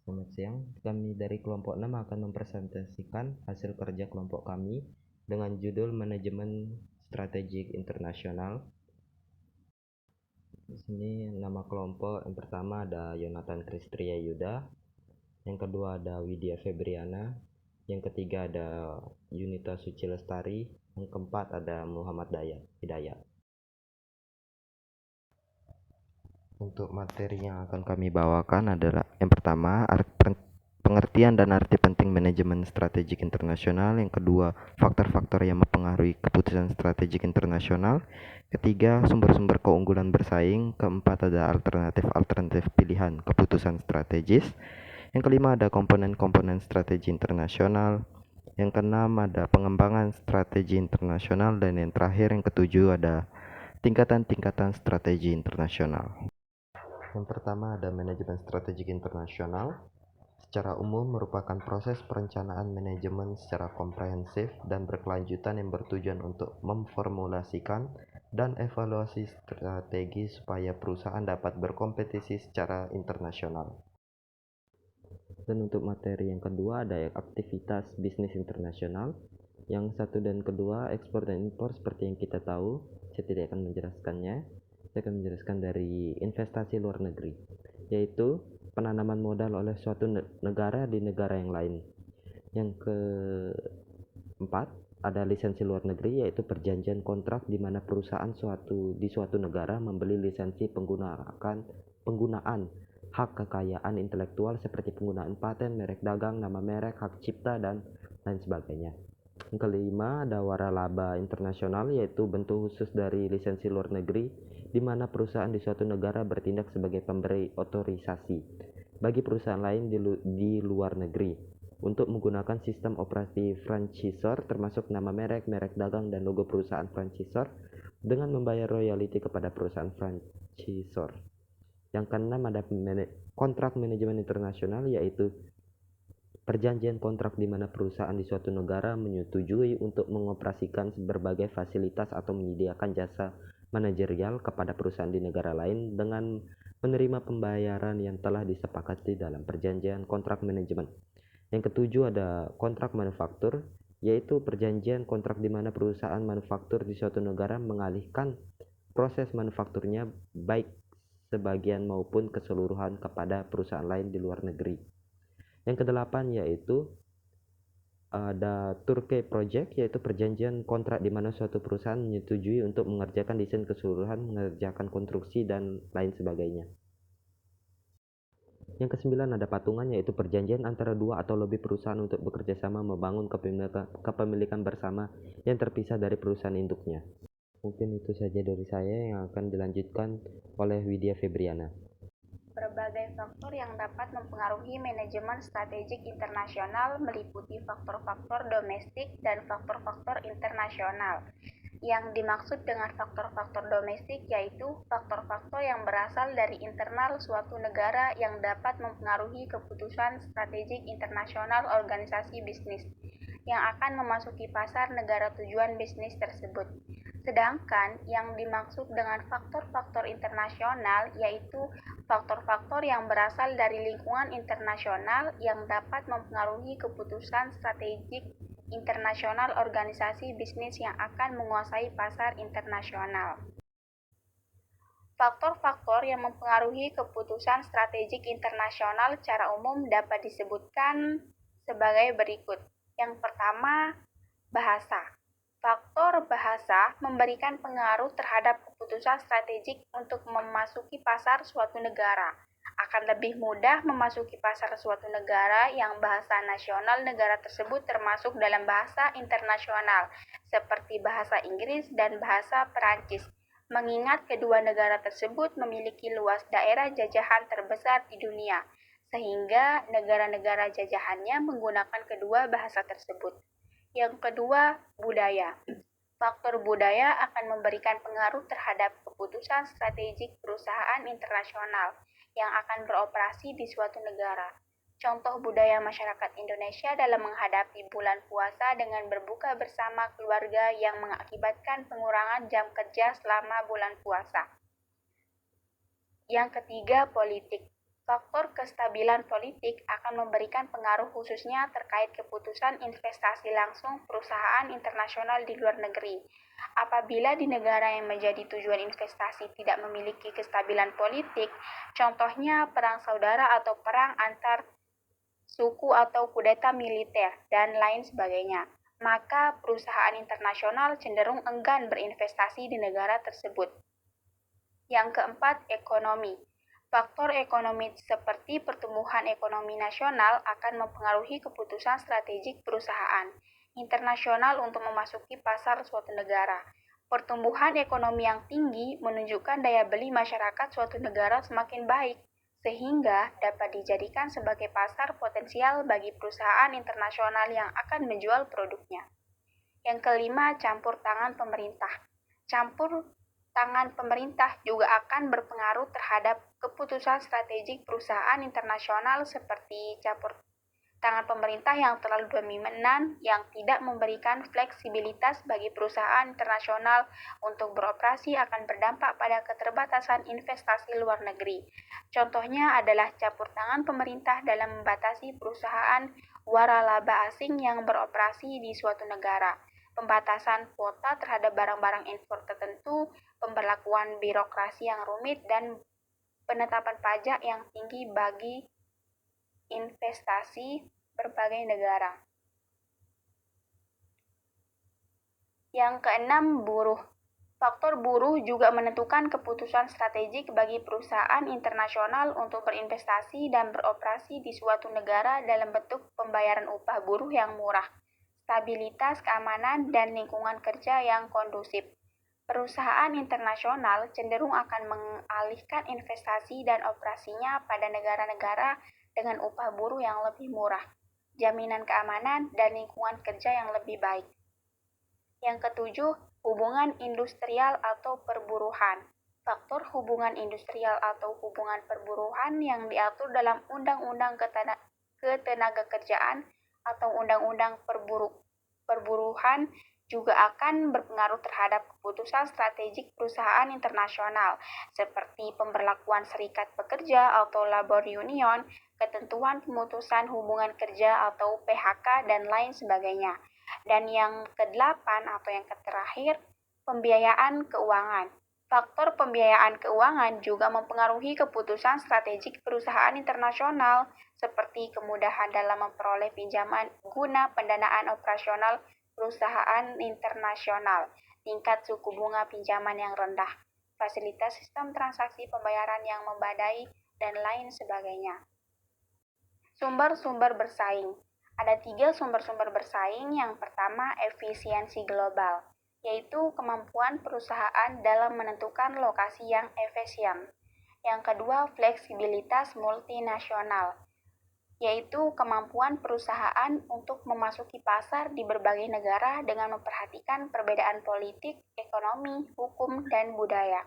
Selamat siang, kami dari kelompok 6 akan mempresentasikan hasil kerja kelompok kami dengan judul Manajemen Strategik Internasional. Di sini nama kelompok yang pertama ada Yonatan Kristria Yuda, yang kedua ada Widya Febriana, yang ketiga ada Yunita Suci Lestari, yang keempat ada Muhammad Hidayat. Untuk materi yang akan kami bawakan adalah yang pertama pengertian dan arti penting manajemen strategik internasional, yang kedua faktor-faktor yang mempengaruhi keputusan strategik internasional, ketiga sumber-sumber keunggulan bersaing, keempat ada alternatif pilihan keputusan strategis, yang kelima ada komponen-komponen strategi internasional, yang keenam ada pengembangan strategi internasional, dan yang terakhir yang ketujuh ada tingkatan-tingkatan strategi internasional. Yang pertama ada manajemen strategik internasional. Secara umum merupakan proses perencanaan manajemen secara komprehensif dan berkelanjutan yang bertujuan untuk memformulasikan dan evaluasi strategi supaya perusahaan dapat berkompetisi secara internasional. Dan untuk materi yang kedua ada aktivitas bisnis internasional. Yang satu dan kedua ekspor dan impor seperti yang kita tahu, saya tidak akan menjelaskannya. Saya akan menjelaskan dari investasi luar negeri, yaitu penanaman modal oleh suatu negara di negara yang lain. Yang keempat ada lisensi luar negeri, yaitu perjanjian kontrak di mana perusahaan di suatu negara membeli lisensi penggunaan hak kekayaan intelektual seperti penggunaan paten, merek dagang, nama merek, hak cipta, dan lain sebagainya. Yang kelima ada waralaba internasional, yaitu bentuk khusus dari lisensi luar negeri di mana perusahaan di suatu negara bertindak sebagai pemberi otorisasi bagi perusahaan lain di luar negeri untuk menggunakan sistem operasi franchisor termasuk nama merek, merek dagang, dan logo perusahaan franchisor dengan membayar royalti kepada perusahaan franchisor. Yang keenam ada kontrak manajemen internasional, yaitu perjanjian kontrak di mana perusahaan di suatu negara menyetujui untuk mengoperasikan berbagai fasilitas atau menyediakan jasa manajerial kepada perusahaan di negara lain dengan menerima pembayaran yang telah disepakati dalam perjanjian kontrak manajemen. Yang ketujuh ada kontrak manufaktur, yaitu perjanjian kontrak di mana perusahaan manufaktur di suatu negara mengalihkan proses manufakturnya baik sebagian maupun keseluruhan kepada perusahaan lain di luar negeri. Yang kedelapan yaitu ada Turkey Project, yaitu perjanjian kontrak di mana suatu perusahaan menyetujui untuk mengerjakan desain keseluruhan, mengerjakan konstruksi, dan lain sebagainya. Yang kesembilan ada patungan, yaitu perjanjian antara dua atau lebih perusahaan untuk bekerja sama membangun kepemilikan bersama yang terpisah dari perusahaan induknya. Mungkin itu saja dari saya, yang akan dilanjutkan oleh Widya Febriana. Berbagai faktor yang dapat mempengaruhi manajemen strategik internasional meliputi faktor-faktor domestik dan faktor-faktor internasional. Yang dimaksud dengan faktor-faktor domestik yaitu faktor-faktor yang berasal dari internal suatu negara yang dapat mempengaruhi keputusan strategik internasional organisasi bisnis yang akan memasuki pasar negara tujuan bisnis tersebut. Sedangkan yang dimaksud dengan faktor-faktor internasional yaitu faktor-faktor yang berasal dari lingkungan internasional yang dapat mempengaruhi keputusan strategik internasional organisasi bisnis yang akan menguasai pasar internasional. Faktor-faktor yang mempengaruhi keputusan strategik internasional secara umum dapat disebutkan sebagai berikut. Yang pertama, bahasa. Faktor bahasa memberikan pengaruh terhadap keputusan strategik untuk memasuki pasar suatu negara. Akan lebih mudah memasuki pasar suatu negara yang bahasa nasional negara tersebut termasuk dalam bahasa internasional, seperti bahasa Inggris dan bahasa Perancis, mengingat kedua negara tersebut memiliki luas daerah jajahan terbesar di dunia, sehingga negara-negara jajahannya menggunakan kedua bahasa tersebut. Yang kedua, budaya. Faktor budaya akan memberikan pengaruh terhadap keputusan strategik perusahaan internasional yang akan beroperasi di suatu negara. Contoh budaya masyarakat Indonesia dalam menghadapi bulan puasa dengan berbuka bersama keluarga yang mengakibatkan pengurangan jam kerja selama bulan puasa. Yang ketiga, politik. Faktor kestabilan politik akan memberikan pengaruh khususnya terkait keputusan investasi langsung perusahaan internasional di luar negeri. Apabila di negara yang menjadi tujuan investasi tidak memiliki kestabilan politik, contohnya perang saudara atau perang antar suku atau kudeta militer, dan lain sebagainya, maka perusahaan internasional cenderung enggan berinvestasi di negara tersebut. Yang keempat, ekonomi. Faktor ekonomi seperti pertumbuhan ekonomi nasional akan mempengaruhi keputusan strategik perusahaan internasional untuk memasuki pasar suatu negara. Pertumbuhan ekonomi yang tinggi menunjukkan daya beli masyarakat suatu negara semakin baik, sehingga dapat dijadikan sebagai pasar potensial bagi perusahaan internasional yang akan menjual produknya. Yang kelima, campur tangan pemerintah. Campur tangan pemerintah juga akan berpengaruh terhadap keputusan strategik perusahaan internasional seperti campur tangan pemerintah yang terlalu dominan yang tidak memberikan fleksibilitas bagi perusahaan internasional untuk beroperasi akan berdampak pada keterbatasan investasi luar negeri. Contohnya adalah campur tangan pemerintah dalam membatasi perusahaan waralaba asing yang beroperasi di suatu negara, pembatasan kuota terhadap barang-barang impor tertentu, pemberlakuan birokrasi yang rumit, dan penetapan pajak yang tinggi bagi investasi berbagai negara. Yang keenam, buruh. Faktor buruh juga menentukan keputusan strategik bagi perusahaan internasional untuk berinvestasi dan beroperasi di suatu negara dalam bentuk pembayaran upah buruh yang murah, stabilitas keamanan, dan lingkungan kerja yang kondusif. Perusahaan internasional cenderung akan mengalihkan investasi dan operasinya pada negara-negara dengan upah buruh yang lebih murah, jaminan keamanan, dan lingkungan kerja yang lebih baik. Yang ketujuh, hubungan industrial atau perburuhan. Faktor hubungan industrial atau hubungan perburuhan yang diatur dalam Undang-Undang Ketenagakerjaan atau Undang-Undang Perburuhan juga akan berpengaruh terhadap keputusan strategik perusahaan internasional, seperti pemberlakuan serikat pekerja atau labor union, ketentuan pemutusan hubungan kerja atau PHK, dan lain sebagainya. Dan yang kedelapan atau yang terakhir, pembiayaan keuangan. Faktor pembiayaan keuangan juga mempengaruhi keputusan strategik perusahaan internasional, seperti kemudahan dalam memperoleh pinjaman guna pendanaan operasional perusahaan internasional, tingkat suku bunga pinjaman yang rendah, fasilitas sistem transaksi pembayaran yang memadai, dan lain sebagainya. Sumber-sumber bersaing. Ada 3 sumber-sumber bersaing. Yang pertama, efisiensi global, yaitu kemampuan perusahaan dalam menentukan lokasi yang efisien. Yang kedua, fleksibilitas multinasional, yaitu kemampuan perusahaan untuk memasuki pasar di berbagai negara dengan memperhatikan perbedaan politik, ekonomi, hukum, dan budaya.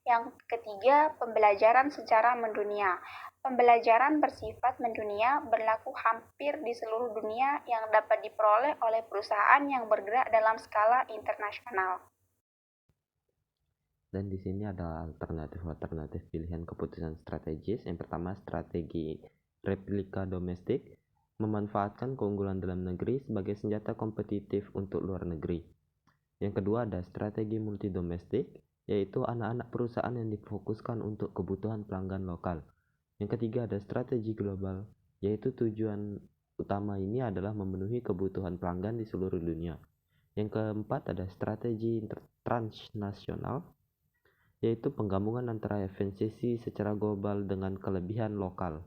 Yang ketiga, pembelajaran secara mendunia. Pembelajaran bersifat mendunia berlaku hampir di seluruh dunia yang dapat diperoleh oleh perusahaan yang bergerak dalam skala internasional. Dan di sini ada alternatif pilihan keputusan strategis. Yang pertama, strategi replika domestik, memanfaatkan keunggulan dalam negeri sebagai senjata kompetitif untuk luar negeri. Yang kedua, ada strategi multidomestik, yaitu anak-anak perusahaan yang difokuskan untuk kebutuhan pelanggan lokal. Yang ketiga, ada strategi global, yaitu tujuan utama ini adalah memenuhi kebutuhan pelanggan di seluruh dunia. Yang keempat, ada strategi transnasional, yaitu penggabungan antara efisiensi secara global dengan kelebihan lokal.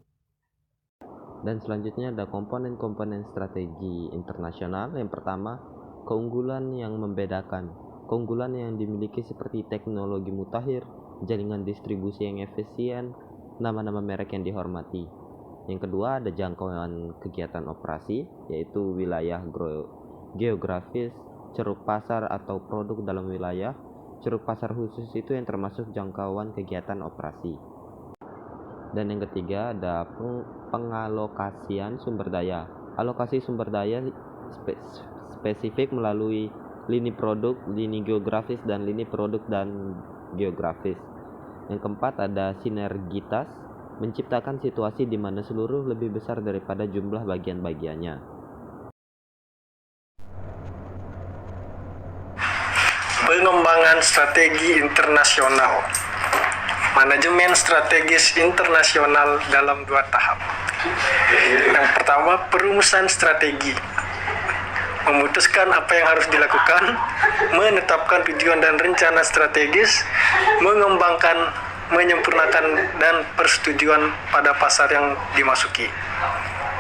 Dan selanjutnya ada komponen-komponen strategi internasional. Yang pertama, keunggulan yang membedakan. Keunggulan yang dimiliki seperti teknologi mutakhir, jaringan distribusi yang efisien, nama-nama merek yang dihormati. Yang kedua, ada jangkauan kegiatan operasi, yaitu wilayah geografis, ceruk pasar atau produk dalam wilayah. Ceruk pasar khusus itu yang termasuk jangkauan kegiatan operasi. Dan yang ketiga, ada pengalokasian sumber daya. Alokasi sumber daya spesifik melalui lini produk, lini geografis, dan lini produk dan geografis. Yang keempat, ada sinergitas, menciptakan situasi di mana seluruh lebih besar daripada jumlah bagian-bagiannya. Pengembangan strategi internasional. Manajemen strategis internasional dalam 2 tahap. Yang pertama, perumusan strategi. Memutuskan apa yang harus dilakukan, menetapkan tujuan dan rencana strategis, mengembangkan, menyempurnakan, dan persetujuan pada pasar yang dimasuki.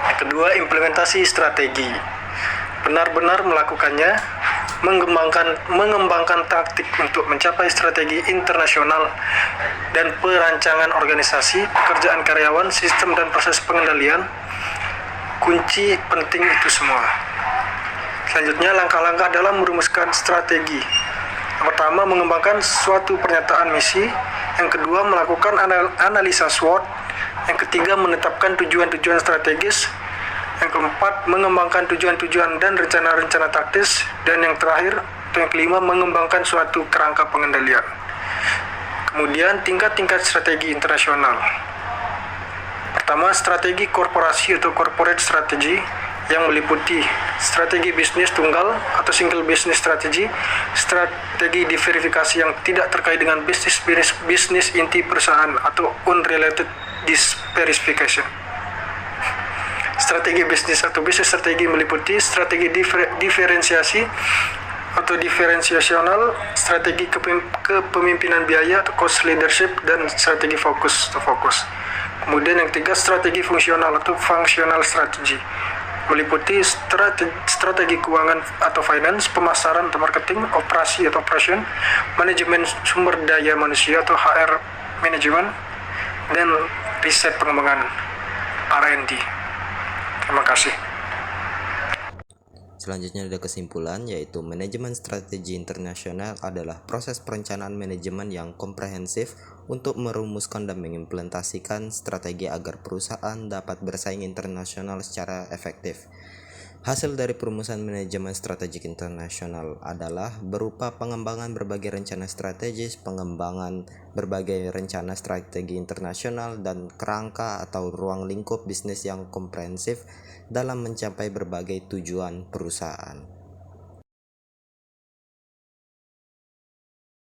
Yang kedua, implementasi strategi. Benar-benar melakukannya, mengembangkan taktik untuk mencapai strategi internasional dan perancangan organisasi, pekerjaan karyawan, sistem dan proses pengendalian. Kunci penting itu semua. Selanjutnya, langkah-langkah dalam merumuskan strategi. Yang pertama, mengembangkan suatu pernyataan misi. Yang kedua, melakukan analisa SWOT. Yang ketiga, menetapkan tujuan-tujuan strategis. Yang keempat, mengembangkan tujuan-tujuan dan rencana-rencana taktis. Dan yang terakhir, atau yang kelima, mengembangkan suatu kerangka pengendalian. Kemudian, tingkat-tingkat strategi internasional. Pertama, strategi korporasi atau corporate strategy yang meliputi strategi bisnis tunggal atau single business strategy, strategi diverifikasi yang tidak terkait dengan bisnis inti perusahaan atau unrelated diversification. Strategi bisnis atau business strategi meliputi strategi diferensiasi atau diferensiasional, strategi kepemimpinan biaya atau cost leadership, dan strategi fokus atau fokus. Kemudian yang ketiga, strategi fungsional atau functional strategy meliputi strategi keuangan atau finance, pemasaran atau marketing, operasi atau operation, manajemen sumber daya manusia atau HR management, dan riset pengembangan R&D. Terima kasih. Selanjutnya ada kesimpulan, yaitu manajemen strategi internasional adalah proses perencanaan manajemen yang komprehensif untuk merumuskan dan mengimplementasikan strategi agar perusahaan dapat bersaing internasional secara efektif. Hasil dari perumusan manajemen strategik internasional adalah berupa pengembangan berbagai rencana strategis, pengembangan berbagai rencana strategi internasional, dan kerangka atau ruang lingkup bisnis yang komprehensif dalam mencapai berbagai tujuan perusahaan.